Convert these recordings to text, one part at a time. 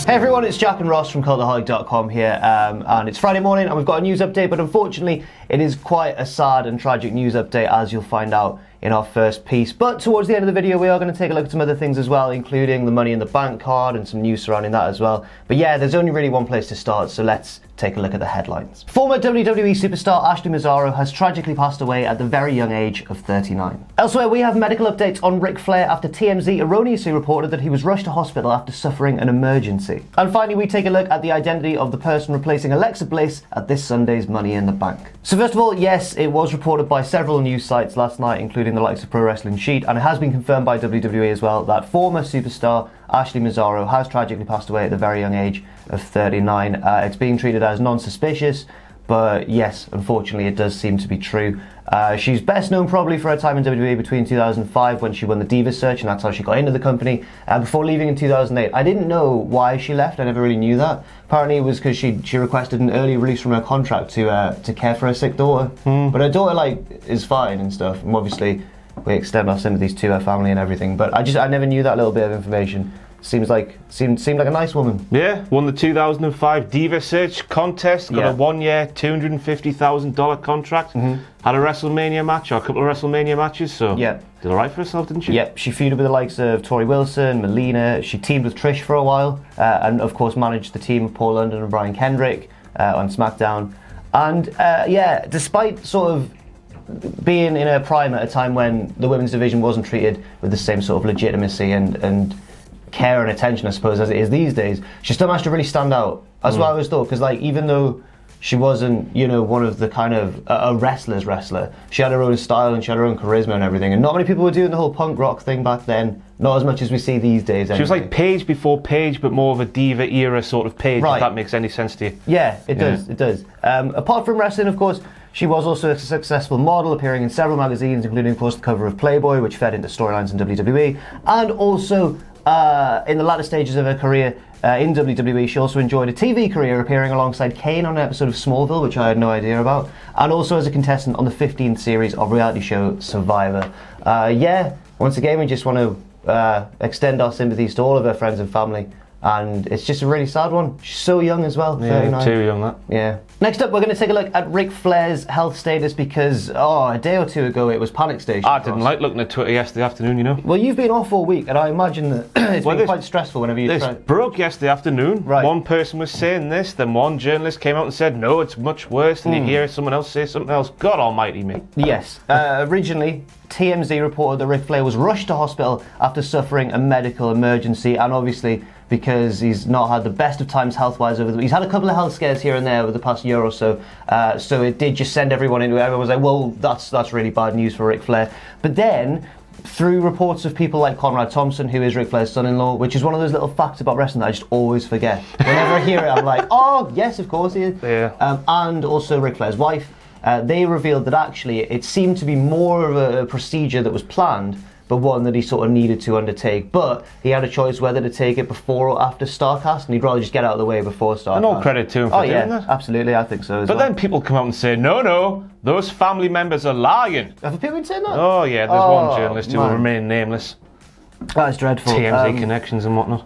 Hey everyone, it's Jack and Ross from Cultaholic.com here, and it's Friday morning and we've got a news update, but unfortunately it is quite a sad and tragic news update, as you'll find out in our first piece. But towards the end of the video we are going to take a look at some other things as well, including the Money in the Bank card and some news surrounding that as well. But yeah, there's only really one place to start, so let's take a look at the headlines. Former WWE Superstar Ashley Massaro has tragically passed away at the very young age of 39. Elsewhere, we have medical updates on Ric Flair after TMZ erroneously reported that he was rushed to hospital after suffering an emergency. And finally, we take a look at the identity of the person replacing Alexa Bliss at this Sunday's Money in the Bank. So first of all, yes, it was reported by several news sites last night, including the likes of Pro Wrestling Sheet, and it has been confirmed by WWE as well that former superstar Ashley Massaro has tragically passed away at the very young age of 39. It's being treated as non-suspicious, but yes, unfortunately it does seem to be true. She's best known probably for her time in WWE between 2005 when she won the Divas Search, and that's how she got into the company, before leaving in 2008. I didn't know why she left, I never really knew that. Apparently it was because she requested an early release from her contract to care for her sick daughter. But her daughter is fine and stuff, and obviously we extend our sympathies to her family and everything, but I never knew that little bit of information. Seemed like a nice woman. Yeah, won the 2005 Diva Search contest, got a 1 year, $250,000 contract, had a WrestleMania match, or a couple of WrestleMania matches, so did alright for herself, didn't she? Yep, she feuded with the likes of Tori Wilson, Melina, she teamed with Trish for a while, and of course managed the team of Paul London and Brian Kendrick on SmackDown. And yeah, despite sort of being in her prime at a time when the women's division wasn't treated with the same sort of legitimacy and care and attention, I suppose, as it is these days, she still managed to really stand out. That's what I always thought, because even though she wasn't, one of the kind of a wrestler's wrestler, she had her own style and she had her own charisma and everything, and not many people were doing the whole punk rock thing back then, not as much as we see these days anyway. She was like Paige before Paige, but more of a diva era sort of Paige, if that makes any sense to you. Yeah, it does, it does. Apart from wrestling, of course, she was also a successful model, appearing in several magazines, including, of course, the cover of Playboy, which fed into storylines in WWE, and also in the latter stages of her career in WWE, she also enjoyed a TV career, appearing alongside Kane on an episode of Smallville, which I had no idea about, and also as a contestant on the 15th series of reality show Survivor. Yeah, once again, we just want to extend our sympathies to all of her friends and family, and it's just a really sad one. She's so young as well, 39. Too young, that. Yeah. Next up, we're going to take a look at Ric Flair's health status, because, a day or two ago, it was panic station. I didn't like looking at Twitter yesterday afternoon, Well, you've been off all week, and I imagine that it's been quite stressful whenever you try. This broke yesterday afternoon. Right. One person was saying this, then one journalist came out and said, no, it's much worse, and you hear someone else say something else. God almighty me. Yes. Originally, TMZ reported that Ric Flair was rushed to hospital after suffering a medical emergency, and obviously because he's not had the best of times health-wise he's had a couple of health scares here and there over the past year or so, so it did just send everyone into it. Everyone was like, well, that's really bad news for Ric Flair. But then, through reports of people like Conrad Thompson, who is Ric Flair's son-in-law, which is one of those little facts about wrestling that I just always forget. Whenever I hear it, I'm like, oh, yes, of course he is. Yeah. And also Ric Flair's wife, they revealed that actually it seemed to be more of a procedure that was planned, but one that he sort of needed to undertake. But he had a choice whether to take it before or after StarCast, and he'd rather just get out of the way before StarCast. And all credit to him for doing that. Absolutely, I think so as well. But then people come out and say, no, those family members are lying. Have people been saying that? Oh yeah, there's one journalist who will remain nameless. That is dreadful. TMZ connections and whatnot.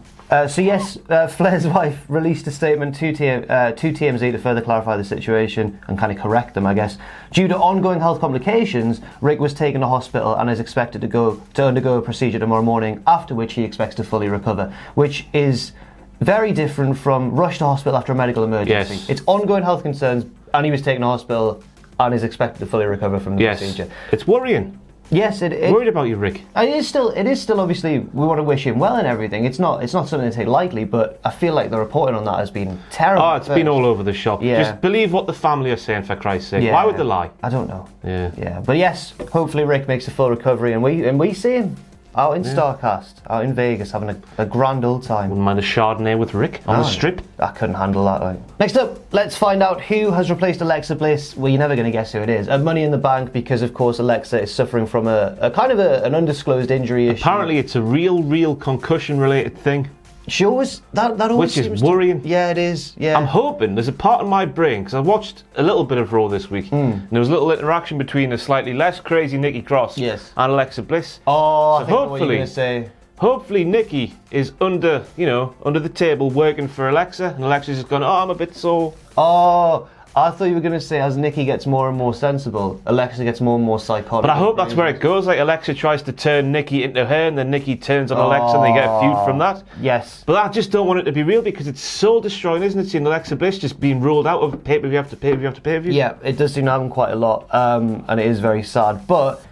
So yes, Flair's wife released a statement to TMZ to further clarify the situation and kind of correct them, I guess. Due to ongoing health complications, Ric was taken to hospital and is expected to undergo a procedure tomorrow morning, after which he expects to fully recover, which is very different from rush to hospital after a medical emergency. Yes. It's ongoing health concerns, and he was taken to hospital and is expected to fully recover from the procedure. It's worrying. Yes, worried about you, Rick. It is still obviously, we want to wish him well and everything. It's not something to take lightly, but I feel like the reporting on that has been terrible. Oh, it's been all over the shop. Yeah. Just believe what the family are saying, for Christ's sake. Yeah. Why would they lie? I don't know. Yeah. But yes, hopefully Rick makes a full recovery, and we see him out in StarCast, out in Vegas, having a grand old time. Wouldn't mind a Chardonnay with Rick on the strip. I couldn't handle that. Next up, let's find out who has replaced Alexa Bliss. Well, you're never going to guess who it is. At Money in the Bank, because of course Alexa is suffering from a kind of an undisclosed injury issue. Apparently it's a real concussion related thing. She always, that always seems, which is worrying. Yeah, it is. Yeah. I'm hoping, there's a part of my brain, because I watched a little bit of Raw this week, and there was a little interaction between a slightly less crazy Nikki Cross and Alexa Bliss. Oh, so I think hopefully, what you're going to say. hopefully Nikki is under the table working for Alexa, and Alexa's just gone, oh, I'm a bit sore. Oh, I thought you were going to say as Nikki gets more and more sensible, Alexa gets more and more psychotic. But I hope that's where it goes. Like Alexa tries to turn Nikki into her, and then Nikki turns on Alexa, and they get a feud from that. Yes. But I just don't want it to be real because it's soul destroying, isn't it? Seeing Alexa Bliss just being ruled out of pay-per-view after pay-per-view after pay-per-view. Yeah, it does seem to happen quite a lot, and it is very sad. But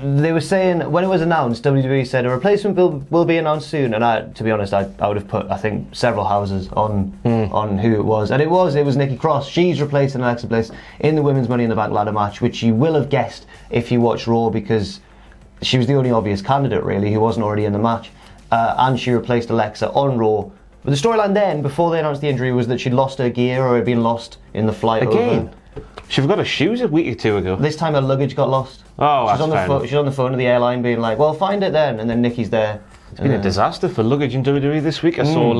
they were saying when it was announced, WWE said a replacement will be announced soon, and to be honest, I would have put, I think, several houses on who it was, and it was Nikki Cross. She's replacing Alexa Bliss in the Women's Money in the Bank ladder match, which you will have guessed if you watched Raw, because she was the only obvious candidate really who wasn't already in the match, and she replaced Alexa on Raw. But the storyline then, before they announced the injury, was that she'd lost her gear or had been lost in the flight over. She forgot her shoes a week or two ago. This time her luggage got lost. Oh, she's on the phone to the airline being like, well, find it then. And then Nikki's there. It's been a disaster for luggage in WWE this week. I saw,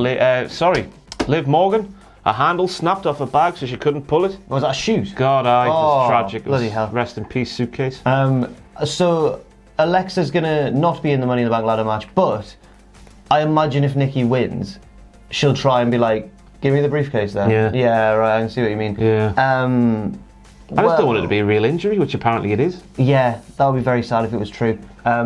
Liv Morgan, her handle snapped off her bag so she couldn't pull it. Was that a shoot? God, it was tragic. Bloody hell. Rest in peace suitcase. So Alexa's going to not be in the Money in the Bank ladder match, but I imagine if Nikki wins, she'll try and be like, give me the briefcase then. Yeah, right, I can see what you mean. Yeah. I just don't want it to be a real injury, which apparently it is. Yeah, that would be very sad if it was true.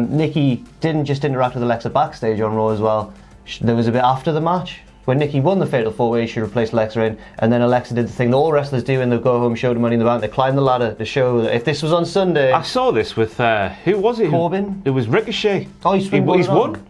Nikki didn't just interact with Alexa backstage on Raw as well. There was a bit after the match when Nikki won the Fatal 4-Way, she replaced Alexa in, and then Alexa did the thing that all wrestlers do in the go-home show to Money in the Bank. They climb the ladder to show that if this was on Sunday... I saw this with, who was it? Corbin? It was Ricochet. Oh, he's won.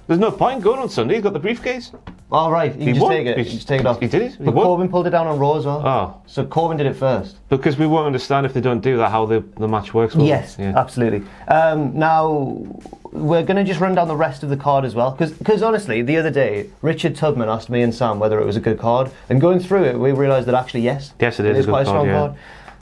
There's no point in going on Sunday, he's got the briefcase. Oh, right, you can just take it. You just take it off. He did it. But Corbin pulled it down on Raw as well. Oh. So Corbin did it first. Because we won't understand if they don't do that, how the match works. Yes, absolutely. Now, we're going to just run down the rest of the card as well. Because honestly, the other day, Richard Tubman asked me and Sam whether it was a good card. And going through it, we realised that actually, yes. Yes, it is a quite good a strong card.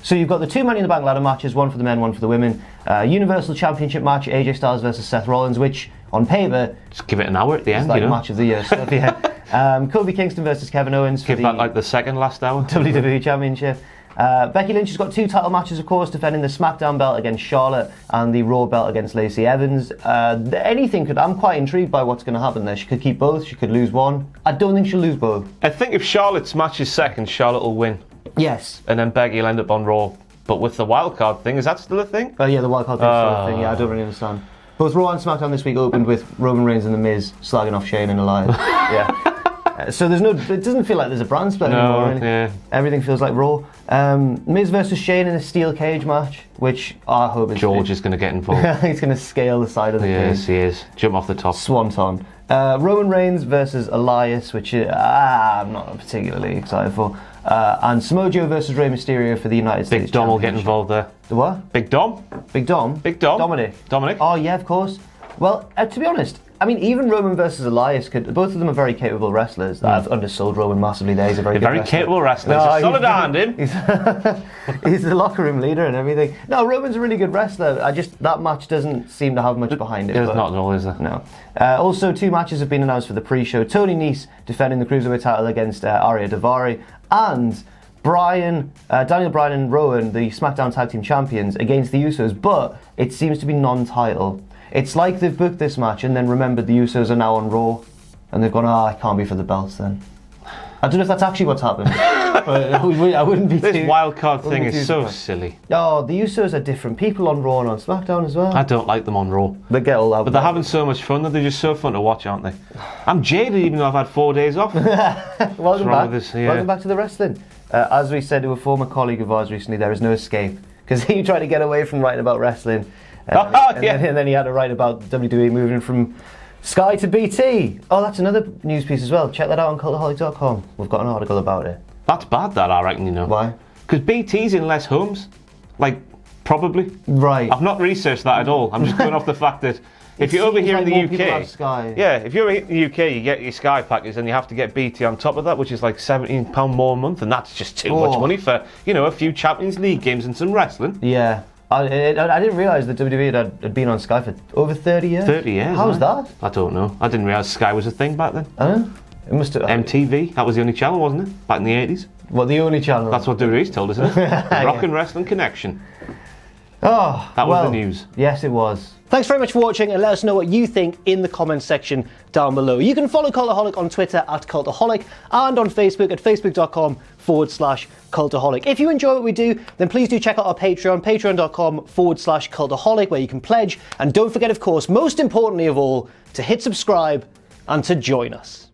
So you've got the two Money in the Bank ladder matches, one for the men, one for the women. Universal Championship match, AJ Styles versus Seth Rollins, which on paper... Just give it an hour at the end, like match of the year stuff, yeah. Kofi Kingston versus Kevin Owens. Give that like the second last hour. WWE Championship. Becky Lynch has got two title matches, of course, defending the SmackDown belt against Charlotte and the Raw belt against Lacey Evans. I'm quite intrigued by what's going to happen there. She could keep both, she could lose one. I don't think she'll lose both. I think if Charlotte's match is second, Charlotte will win. Yes. And then Becky will end up on Raw. But with the wildcard thing, is that still a thing? Oh yeah, the wildcard thing is still a thing, yeah, I don't really understand. Both Raw and SmackDown this week opened with Roman Reigns and The Miz slagging off Shane and Elias. Yeah. So it doesn't feel like there's a brand split anymore, really. Yeah. Everything feels like Raw. Miz versus Shane in a steel cage match, which I hope is... George is going to get involved. He's going to scale the side of the cage. Yes, he is. Jump off the top. Swanton. Roman Reigns versus Elias, which I'm not particularly excited for. And Samoa Joe versus Rey Mysterio for the United States Big Dom will get involved there. The what? Big Dom? Big Dom? Big Dom. Dominic. Oh yeah, of course. Well, to be honest, I mean, even Roman versus Elias both of them are very capable wrestlers. I've undersold Roman massively there. He's a very capable wrestler. He's a solid hand him. He's the locker room leader and everything. No, Roman's a really good wrestler. That match doesn't seem to have much behind it. There's not at all, is there? No. Also, two matches have been announced for the pre-show. Tony Nese defending the Cruiserweight title against Arya Daivari, and Daniel Bryan and Rowan, the SmackDown Tag Team Champions, against the Usos, but it seems to be non-title. It's like they've booked this match and then remembered the Usos are now on Raw, and they've gone, it can't be for the belts then. I don't know if that's actually what's happened, but I wouldn't be This wildcard thing is so silly. Oh, the Usos are different people on Raw and on SmackDown as well. I don't like them on Raw. They get all out. But they're having so much fun that they're just so fun to watch, aren't they? I'm jaded even though I've had 4 days off. Welcome back. Welcome back to the wrestling. As we said to a former colleague of ours recently, there is no escape. Because he tried to get away from writing about wrestling. And then he had to write about WWE moving from Sky to BT. Oh, that's another news piece as well. Check that out on Cultaholic.com. We've got an article about it. That's bad, that, I reckon, Why? Because BT's in less homes. Like, probably. Right. I've not researched that at all. I'm just going off the fact that if you're over here in the UK, Sky. Yeah, if you're in the UK, you get your Sky package and you have to get BT on top of that, which is like £17 more a month, and that's just too much money for, a few Champions League games and some wrestling. Yeah. I didn't realise that WWE had been on Sky for over 30 years. 30 years. How's that? I don't know. I didn't realise Sky was a thing back then. It must have. MTV, that was the only channel, wasn't it? Back in the 80s. Well, the only channel. That's what WWE's told us, isn't it? Rock and Wrestling Connection. Oh, that was the news. Yes, it was. Thanks very much for watching, and let us know what you think in the comments section down below. You can follow Cultaholic on Twitter at Cultaholic and on Facebook at facebook.com/Cultaholic. If you enjoy what we do, then please do check out our Patreon, patreon.com/Cultaholic, where you can pledge. And don't forget, of course, most importantly of all, to hit subscribe and to join us.